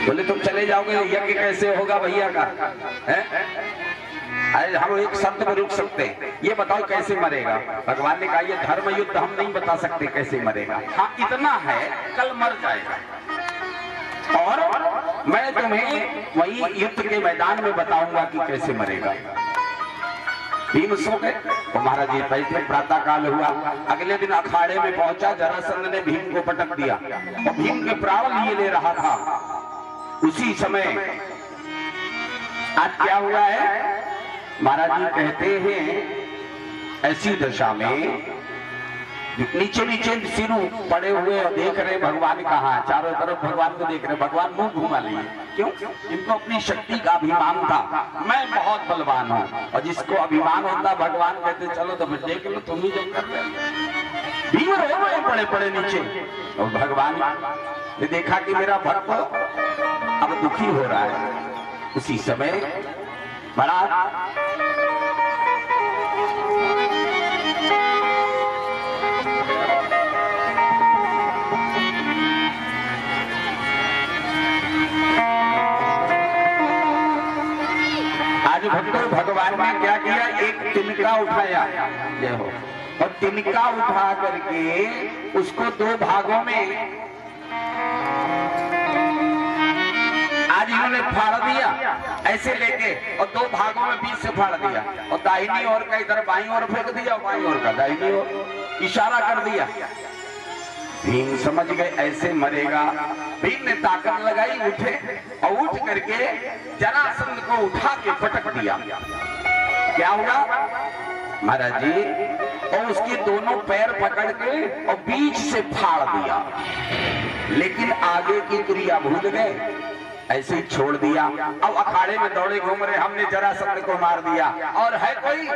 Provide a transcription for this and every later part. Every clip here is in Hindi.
बोले तुम चले जाओगे, यज्ञ कैसे होगा भैया का है? अरे हम एक शब्द में रुक सकते हैं, ये बताओ कैसे मरेगा? भगवान ने कहा ये धर्म युद्ध हम नहीं बता सकते कैसे मरेगा, हाँ इतना है कल मर जाएगा और मैं तुम्हें वही युद्ध के मैदान में बताऊंगा कि कैसे मरेगा। भीम सो गए तो महाराज जी बैठे, प्रातः काल हुआ, अगले दिन अखाड़े में पहुंचा, जरासंध ने भीम को पटक दिया और भीम के प्राण लिए ले रहा था। उसी समय आज क्या हुआ है, महाराज जी कहते हैं ऐसी दशा में नीचे नीचे सिर पड़े हुए और देख रहे भगवान कहाँ, चारों तरफ भगवान को देख रहे, भगवान मुंह घुमा लिए। क्यों? इनको अपनी शक्ति का अभिमान था, मैं बहुत बलवान हूँ, और जिसको अभिमान होता भगवान कहते चलो तो फिर देख लो तुम ही जो कर रहे। भीम रो रहे पड़े पड़े नीचे, और भगवान ने देखा कि मेरा भक्त अब दुखी हो रहा है। उसी समय महाराज आज भक्तों भगवान ने क्या किया, एक तिनका उठाया जय हो, और तिनका उठा करके उसको दो भागों में आज इन्होंने फाड़ दिया ऐसे लेके, और दो भागों में बीच से फाड़ दिया, और दाहिनी ओर का इधर बाईं ओर फेंक दिया, बाईं ओर का दाहिनी ओर, इशारा कर दिया। भीम समझ गए ऐसे मरेगा। भीम ने ताकत लगाई, उठे और उठ करके जरासंध को उठा के पटक दिया। क्या हुआ महाराज जी, और उसके दोनों पैर पकड़ के और बीच से फाड़ दिया, लेकिन आगे की क्रिया भूल गए, ऐसे ही छोड़ दिया। अब अखाड़े में दौड़े घूम रहे, हमने जरासंध को मार दिया और है कोई,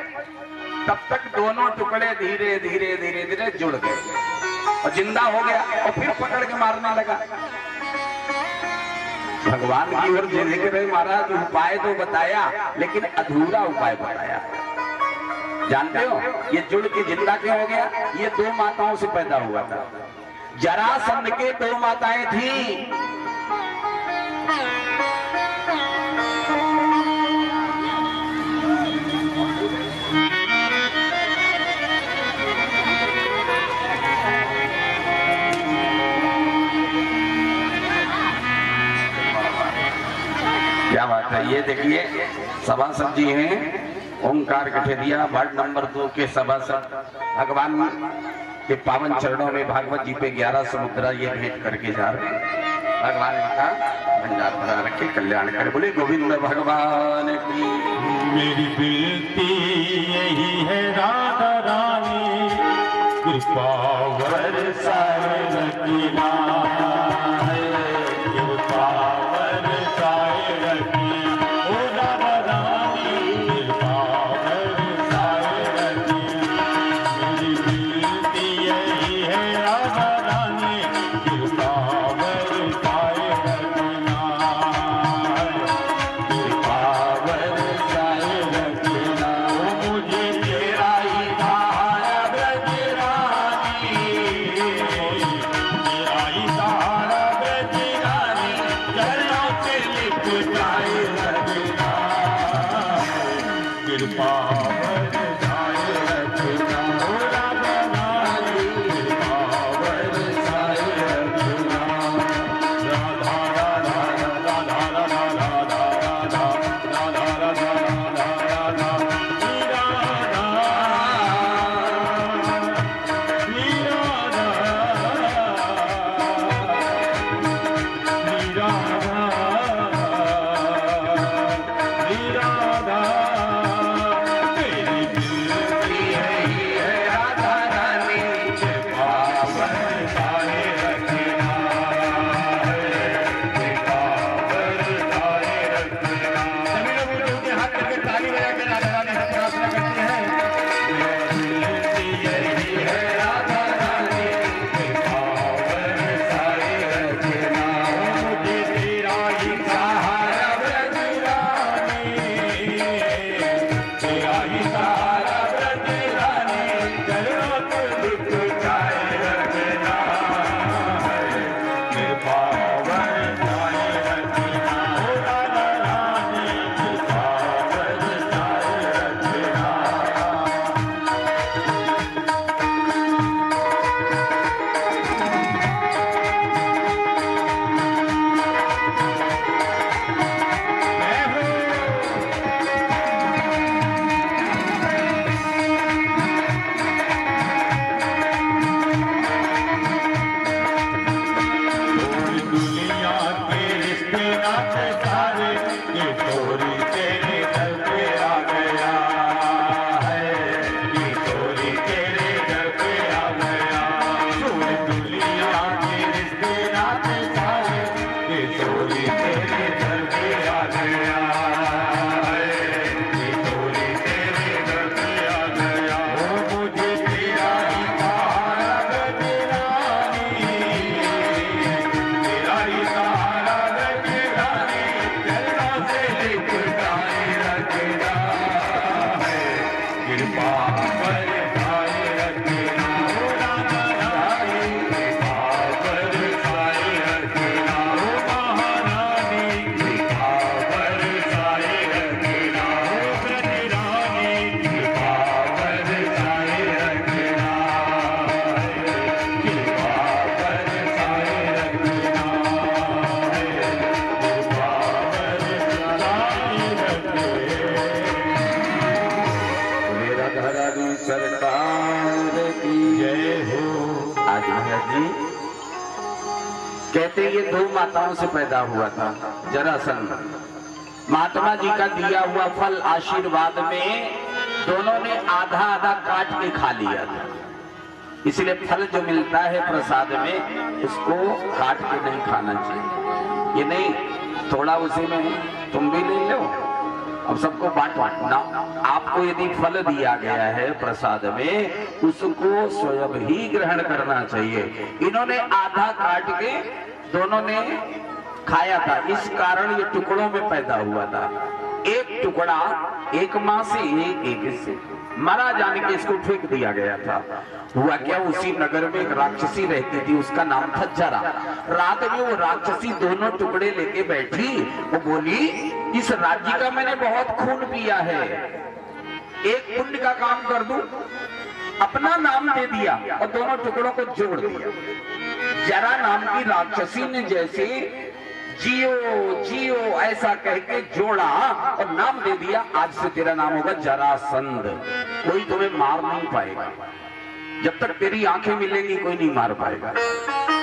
तब तक दोनों टुकड़े धीरे धीरे धीरे धीरे जुड़ गए और जिंदा हो गया, और फिर पकड़ के मारने लगा। भगवान की ओर देख रहे महाराज, उपाय तो बताया लेकिन अधूरा उपाय बताया। जानते हो ये जुड़ के जिंदा क्यों हो गया? ये दो माताओं से पैदा हुआ था। जरासंध के दो माताएं थी, क्या बात है। ये देखिए सभासद जी हैं, ओंकार कठेरिया वार्ड नंबर 2 के सभासद, भगवान के पावन चरणों में भागवत जी पे 1100 मुद्रा ये भेंट करके जा रहे हैं। भगवान का भंडार भरा रखे, कल्याण करे, बोले गोविंद भगवान की। मेरी विनती यही है राधा रानी, कृपा बरसाए रखना, कृपा बरसाए रखना, ओ राधा रानी कृपा बरसाए रखना। मेरी विनती यही है राधा रानी, कृपा बरसाए रखना, कृपा बरसाए रखना। ओ मुझे तेरा ही सहारा ब्रज रानी, तेरा ही सहारा ब्रज रानी, चरणों पे लिप जाए रखना, कृपा बरसाए रखना, ओ राधा रानी कृपा बरसाए रखना। राधा राधा राधा राधा राधा राधा राधा राधा राधा राधा मीरा कृपा बरसाए रखना। किशोरी तेरे दर पे आ गया है, किशोरी तेरे दर पे आ गया। छोड़ दुनिया के रिश्ते नाते सारे, किशोरी तेरे दर पे आ गया है, किशोरी तेरे दर पे आ गया। ओ मुझे तेरा ही सहारा लगे रानी, तेरा ही सहारा लगे रानी, चरणों से लिपटाए रखना है, कृपा बरसाए रखना। ओ राधा रानी कृपा बरसाए रखना, ओ महारानी कृपा बरसाए रखना, ओ ब्रजरानी कृपा बरसाए रखना, कृपा बरसाए रखना, कृपा बरसाए रखना। मेरा धरानी सरकार की जय हो। आज महाराज जी कहते ये दो माताओं से पैदा हुआ था जरासंध। महात्मा जी का दिया हुआ फल आशीर्वाद में दोनों ने आधा आधा काट के खा लिया था, इसलिए फल जो मिलता है प्रसाद में उसको काट के नहीं खाना चाहिए। ये नहीं थोड़ा उसी में है, तुम भी ले लो, अब सबको बांटना। आपको यदि फल दिया गया है प्रसाद में, उसको स्वयं ही ग्रहण करना चाहिए। इन्होंने आधा काट के दोनों ने खाया था, इस कारण ये टुकड़ों में पैदा हुआ था। एक टुकड़ा एक माँ से एक से मारा जाने के इसको फेंक दिया गया था। हुआ क्या, उसी नगर में एक राक्षसी रहती थी, उसका नाम था जरा। रात में वो राक्षसी दोनों टुकड़े लेके बैठी, वो बोली इस राज्य का मैंने बहुत खून पिया है, एक पुण्य का काम कर दूं। अपना नाम दे दिया और दोनों टुकड़ों को जोड़ दिया। जरा नाम की राक्षसी ने जैसे जियो जियो ऐसा कह के जोड़ा और नाम दे दिया, आज से तेरा नाम होगा जरासंध। कोई तुम्हें मार नहीं पाएगा, जब तक तेरी आंखें मिलेंगी कोई नहीं मार पाएगा।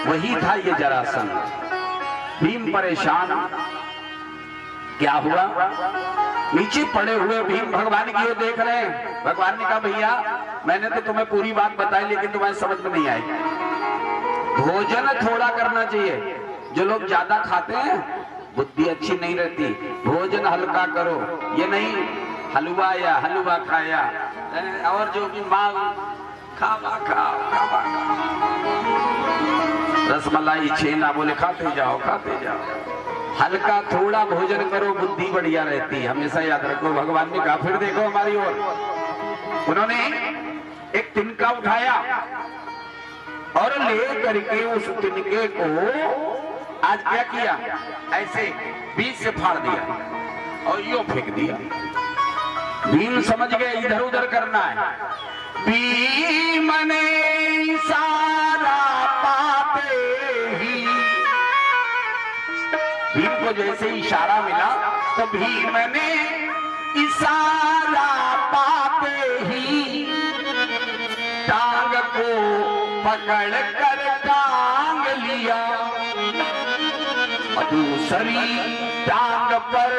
वही था ये जरासंध। भीम परेशान, क्या हुआ, नीचे पड़े हुए भीम भगवान की ओर देख रहे हैं। भगवान ने कहा भैया मैंने तो तुम्हें पूरी बात बताई, लेकिन तुम्हें समझ में नहीं आई। भोजन थोड़ा करना चाहिए, जो लोग ज्यादा खाते हैं बुद्धि अच्छी नहीं रहती, भोजन हल्का करो। ये नहीं हलवा या हलवा खाया और जो भी मांग खावा खाओ, रसमलाई छेना बोले खाते जाओ खाते जाओ। हल्का थोड़ा भोजन करो, बुद्धि बढ़िया रहती है, हमेशा याद रखो। भगवान ने कहा फिर देखो हमारी ओर। उन्होंने एक तिनका उठाया और ले करके उस तिनके को आज क्या किया, ऐसे बीच से फाड़ दिया और यो फेंक दिया। भीम समझ गए इधर उधर करना है। भीम ने इशारा पाते ही, भीम को जैसे इशारा मिला तो भीम ने इशारा पाते ही टांग को पकड़ कर टांग लिया, दूसरी टांग पर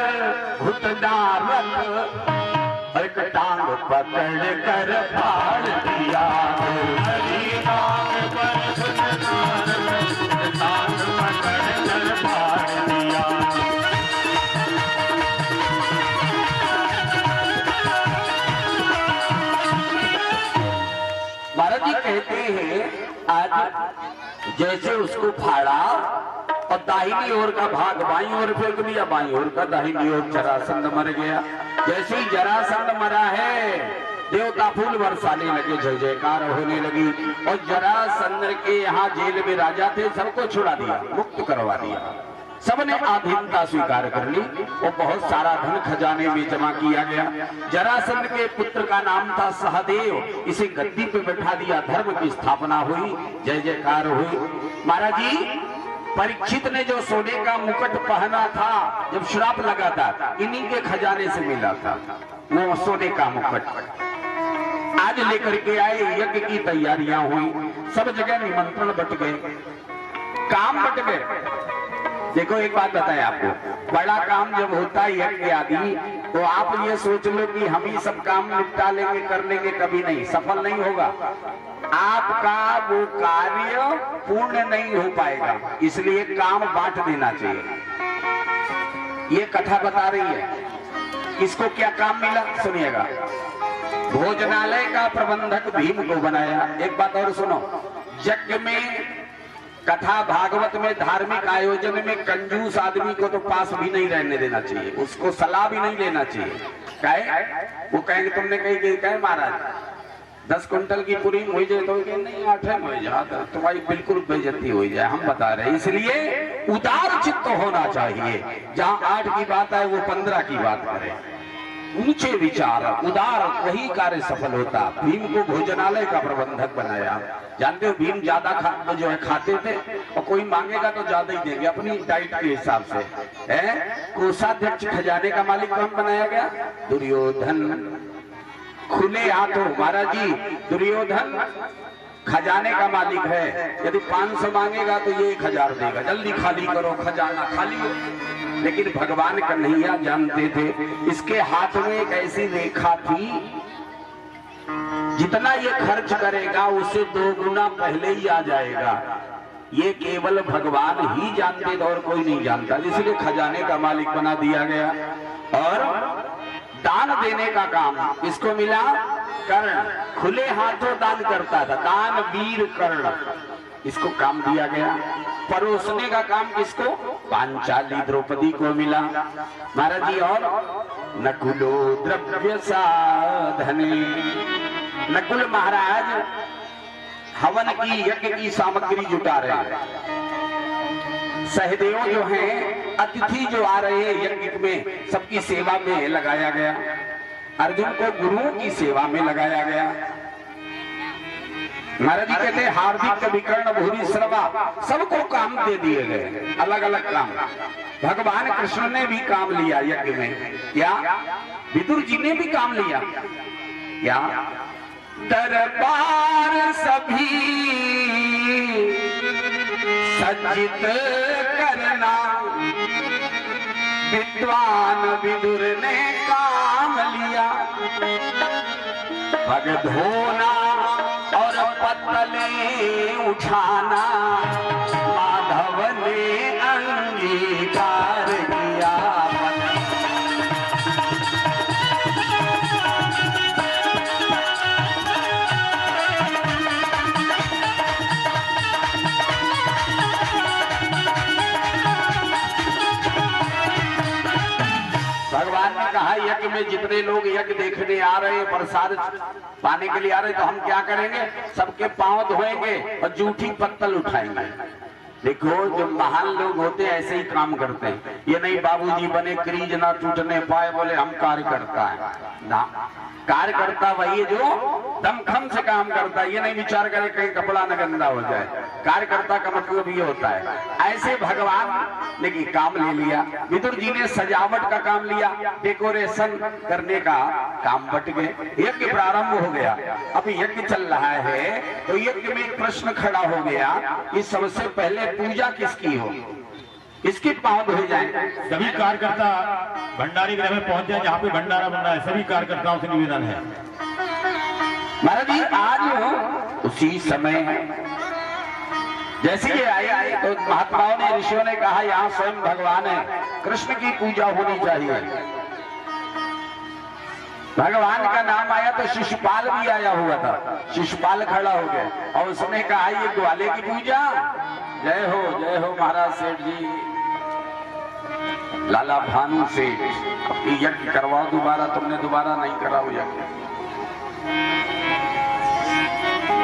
घुटना रख और एक टांग पकड़ कर फाड़ दिया। हरी टांग पर घुटना रख, टांग पकड़ कर फाड़ दिया। महाराज जी कहते हैं आज जैसे उसको फाड़ा और दाहिनी ओर का भाग बाईं ओर फेंक दिया, बाईं ओर का दाहिनी ओर जरासंध मर गया। जैसे ही जरासंध मरा है देवता फूल बरसाने लगे, जय जयकार होने लगी। और जरासंध के यहाँ जेल में राजा थे, सबको छुड़ा दिया, मुक्त करवा दिया। सबने आधीनता स्वीकार कर ली और बहुत सारा धन खजाने में जमा किया गया। जरासंध के पुत्र का नाम था सहदेव, इसे गद्दी पे बैठा दिया, धर्म की स्थापना हुई, जय जयकार हुई। महाराज जी परीक्षित ने जो सोने का मुकुट पहना था जब श्राप लगा था, इन्हीं के खजाने से मिला था वो सोने का मुकुट। आज लेकर के आए, यज्ञ की तैयारियां हुई, सब जगह निमंत्रण बट गए, काम बट गए। देखो एक बात बताएं आपको, बड़ा काम जब होता है यज्ञ आदि, तो आप ये सोच लो कि हम ही सब काम निपटा लेंगे, कर लेंगे, कभी नहीं, सफल नहीं होगा। आपका वो कार्य पूर्ण नहीं हो पाएगा, इसलिए काम बांट देना चाहिए। ये कथा बता रही है किसको क्या काम मिला, सुनिएगा। भोजनालय का प्रबंधक भीम को बनाया। एक बात और सुनो, यज्ञ में, कथा भागवत में, धार्मिक आयोजन में कंजूस आदमी को तो पास भी नहीं रहने देना चाहिए, उसको सलाह भी नहीं लेना चाहिए। कहे वो कहेंगे तुमने कही कहे महाराज 10 कुंटल की पूरी हो जाए, तो नहीं 8 हो जाए, तुम्हारी बिल्कुल बेइज्जती हो जाए, हम बता रहे हैं। इसलिए उदार चित्त होना चाहिए, जहाँ 8 की बात है वो 15 की बात करे, ऊंचे विचार, उदार, वही कार्य सफल होता। भीम को भोजनालय का प्रबंधक बनाया। जानते हो भीम ज्यादा जो है खाते थे, और कोई मांगेगा तो ज्यादा ही देंगे अपनी डाइट के हिसाब से। कोषाध्यक्ष, खजाने का मालिक कौन बनाया गया? दुर्योधन। खुले हाथों, महाराज जी दुर्योधन खजाने का मालिक है, यदि 500 मांगेगा तो ये 1000 देगा, जल्दी खाली करो खजाना, खाली हो। लेकिन भगवान कन्हैया जानते थे, इसके हाथ में एक ऐसी रेखा थी, जितना ये खर्च करेगा उससे 2 गुना पहले ही आ जाएगा। ये केवल भगवान ही जानते थे और कोई नहीं जानता, इसलिए खजाने का मालिक बना दिया गया। और दान देने का काम इसको मिला, कर्ण, खुले हाथों दान करता था, दान वीर कर्ण, इसको काम दिया गया। परोसने का काम किसको? पांचाली द्रौपदी को मिला, महाराज जी। और नकुलो द्रव्य साधने, नकुल महाराज हवन की, यज्ञ की सामग्री जुटा रहे हैं। सहदेव जो हैं, अतिथि जो आ रहे हैं यज्ञ में, सबकी सेवा में लगाया गया। अर्जुन को गुरुओं की सेवा में लगाया गया। महाराज जी कहते हैं हार्दिक विकर्ण भूरि श्रवा, सबको काम दे दिए गए, अलग अलग काम। भगवान कृष्ण ने भी काम लिया यज्ञ में, क्या? विदुर जी ने भी काम लिया, क्या? दरबार सभी सज्जित करना, विद्वान विदुर ने काम लिया। पग धोना और पत्तले उठाना, माधव ने अंगीकार किया। भगवान ने कहा यज्ञ में जितने लोग यज्ञ देखने आ रहे हैं, प्रसाद पाने के लिए आ रहे हैं, तो हम क्या करेंगे? सबके पांव धोएंगे और जूठी पत्तल उठाएंगे। देखो जो महान लोग होते हैं ऐसे ही काम करते हैं, ये नहीं बाबूजी बने क्रीज ना टूटने पाए बोले हम कार्यकर्ता है ना। कार्यकर्ता वही जो दमखम से काम करता है, ये नहीं विचार करे कहीं कपड़ा न गंदा हो जाए। कार्यकर्ता का मतलब ये होता है। ऐसे भगवान ने काम ले लिया। विदुर जी ने सजावट का काम लिया, डेकोरेशन करने का काम बट गए। यज्ञ प्रारंभ हो गया, अब यज्ञ चल रहा है, तो यज्ञ में एक प्रश्न खड़ा हो गया कि सबसे पहले पूजा किसकी हो, इसके पांव धोए जाए। सभी कार्यकर्ता भंडारी गृह में पहुंच जाए, जहाँ पे भंडारा बन रहा है, सभी कार्यकर्ताओं से निवेदन है। महाराज जी आज उसी समय जैसे ये आए तो महात्माओं ने, ऋषियों ने कहा यहाँ स्वयं भगवान है, कृष्ण की पूजा होनी चाहिए। भगवान का नाम आया तो शिशुपाल भी आया हुआ था, शिशुपाल खड़ा हो गया और उसने कहा ये ग्वाले की पूजा, जय हो महाराज सेठ जी, लाला भानु सेठ, अब यज्ञ करवाओ दोबारा, तुमने दोबारा नहीं कराओ यज्ञ।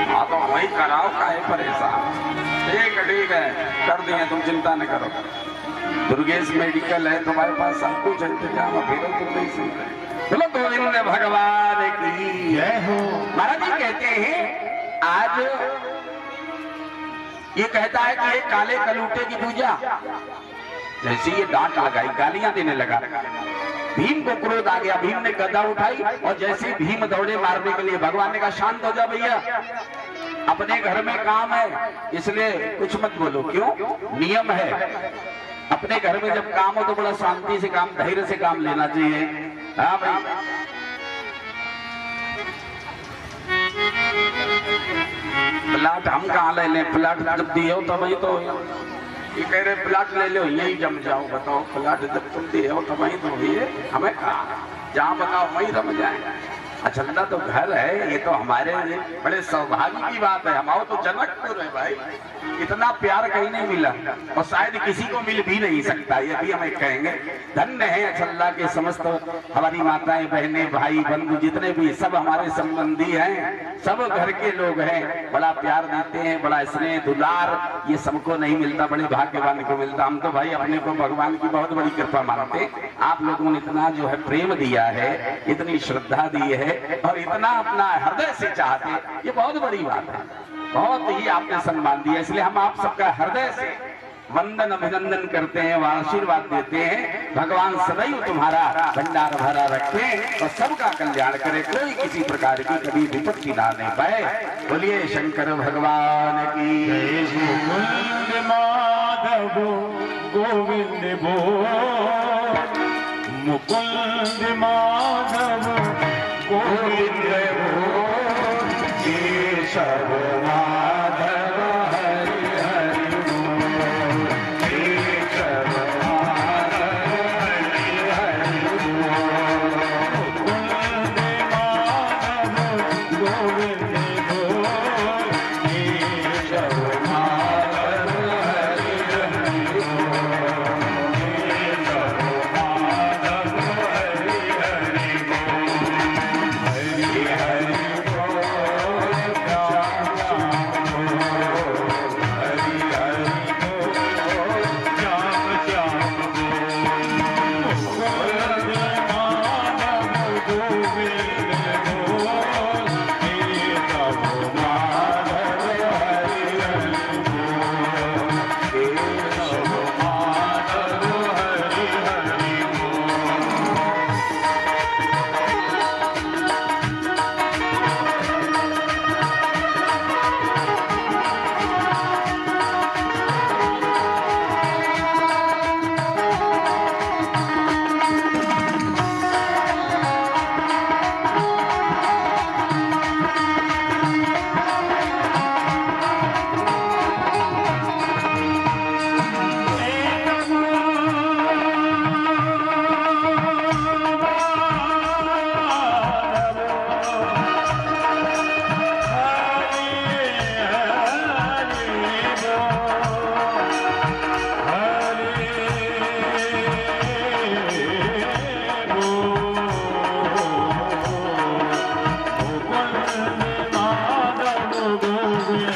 हाँ तो वही कराओ, काहे परेशान। ठीक है कर दिए, तुम चिंता न करो, दुर्गेश मेडिकल है तुम्हारे पास, सब कुछ इंतजाम, फिर तुम नहीं सुन रहे। बोलो गोविंद भगवान की जय हो। महाराज जी कहते हैं आज ये कहता है कि ये काले कलूटे की पूजा, जैसे ये डांट लगाई, गालियां देने लगा, भीम को क्रोध आ गया। भीम ने गदा उठाई और जैसे भीम दौड़े मारने के लिए, भगवान ने कहा शांत हो जा भैया, अपने घर में काम है, इसलिए कुछ मत बोलो। क्यों? नियम है, अपने घर में जब काम हो तो बड़ा शांति से काम, धैर्य से काम लेना चाहिए। हाँ भाई, प्लाट हम कहाँ ले लें? प्लाट जब दिए हो तो वही तो ये कह रहे प्लाट ले लो यही जम जाओ। बताओ, प्लाट जब तुम दिए हो तो वही तो ये हमें कहा जहाँ बताओ वही रम जाए। अचंदा तो घर है, ये तो हमारे लिए बड़े सौभाग्य की बात है। हमारा तो जनकपुर है भाई, इतना प्यार कहीं नहीं मिला और शायद किसी को मिल भी नहीं सकता, ये भी हम कहेंगे। धन्य है अचंदा के समस्त हमारी माताएं, बहनें, भाई, बंधु जितने भी सब हमारे संबंधी हैं, सब घर के लोग हैं, बड़ा प्यार देते हैं, बड़ा स्नेह दुलार ये सबको नहीं मिलता, बड़े भाग्यवान को मिलता। हम तो भाई अपने को भगवान की बहुत बड़ी कृपा मानते। आप लोगों ने इतना जो है प्रेम दिया है, इतनी श्रद्धा दी है और इतना अपना हृदय से चाहते, ये बहुत बड़ी बात है। बहुत ही आपने सम्मान दिया, इसलिए हम आप सबका हृदय से वंदन अभिनंदन करते हैं और आशीर्वाद देते हैं। भगवान सदैव तुम्हारा भंडार भरा रखे और सबका कल्याण करे, कोई किसी प्रकार की कभी विपत्ति ना नहीं पाए। बोलिए शंकर भगवान की जय। मुकुंद माधव गोविंद बोल, मुकुंद माधव गोविंद बोल, केशव माधव हरि हरि बोल, केशव माधव हरि हरि बोल, मुकुंद माधव गोविंद बोल, केशव माधव हरि हरि बोल, केशव माधव हरि हरि बोल, हरि हरि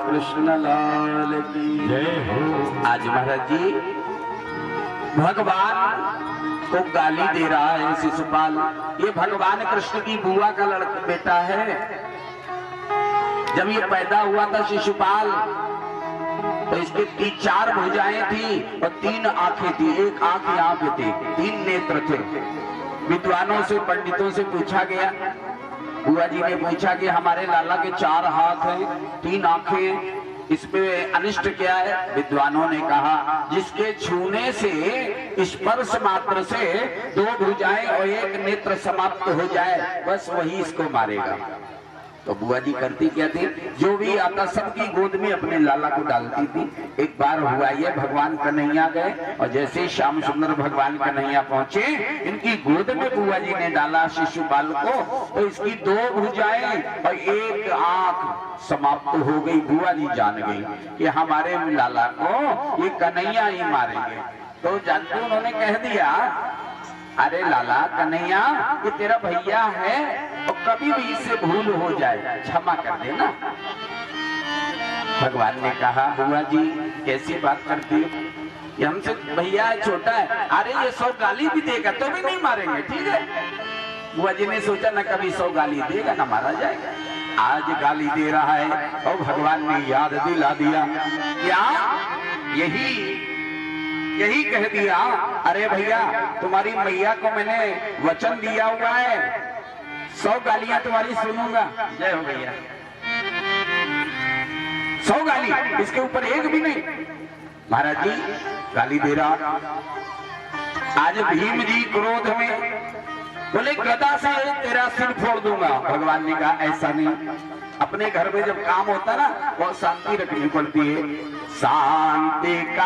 कृष्ण लाल की जय हो। आज महाराज जी भगवान को गाली दे रहा है शिशुपाल। ये भगवान कृष्ण की बुआ का लड़का बेटा है। जब ये पैदा हुआ था शिशुपाल तो इसके 4 भुजाएं थी और 3 आंखें थी। एक आंख यहाँ पे थी, 3 नेत्र थे। विद्वानों से, पंडितों से पूछा गया, बुआ जी ने पूछा कि हमारे लाला के 4 हाथ हैं, 3 आंखें, इसमें अनिष्ट क्या है? विद्वानों ने कहा जिसके छूने से, स्पर्श मात्र से 2 भुजाएं और 1 नेत्र समाप्त हो जाए, बस वही इसको मारेगा। तो बुआ जी करती क्या थी? जो भी आता सबकी गोद में अपने लाला को डालती थी। एक बार हुआ ये, भगवान कन्हैया गए और जैसे ही श्याम सुंदर भगवान कन्हैया पहुंचे, इनकी गोद में बुआ जी ने डाला शिशुपाल को, तो इसकी 2 भुजाएं और 1 आंख समाप्त हो गई। बुआ जी जान गई कि हमारे लाला को ये कन्हैया ही मारेंगे। तो जानते उन्होंने कह दिया, अरे लाला कन्हैया ये तेरा भैया है और कभी भी इससे भूल हो जाए क्षमा कर देना। भगवान ने कहा बुआ जी कैसी बात करती हो, ये हमसे भैया है, छोटा है। अरे ये 100 गाली भी देगा तो भी नहीं मारेंगे, ठीक है। बुआ जी ने सोचा ना कभी 100 गाली देगा ना मारा जाएगा। आज गाली दे रहा है और भगवान ने याद दिला दिया। क्या यही कह दिया, अरे भैया तुम्हारी मैया को मैंने वचन दिया हुआ है, 100 गालियां तुम्हारी सुनूंगा। जय हो भैया। 100 गाली, इसके ऊपर एक भी नहीं। महाराज जी गाली दे रहा। आज भीम जी क्रोध में बोले गदा से तेरा सिर फोड़ दूंगा। भगवान ने कहा ऐसा नहीं, अपने घर में जब काम होता ना बहुत शांति रखनी पड़ती है। शांति का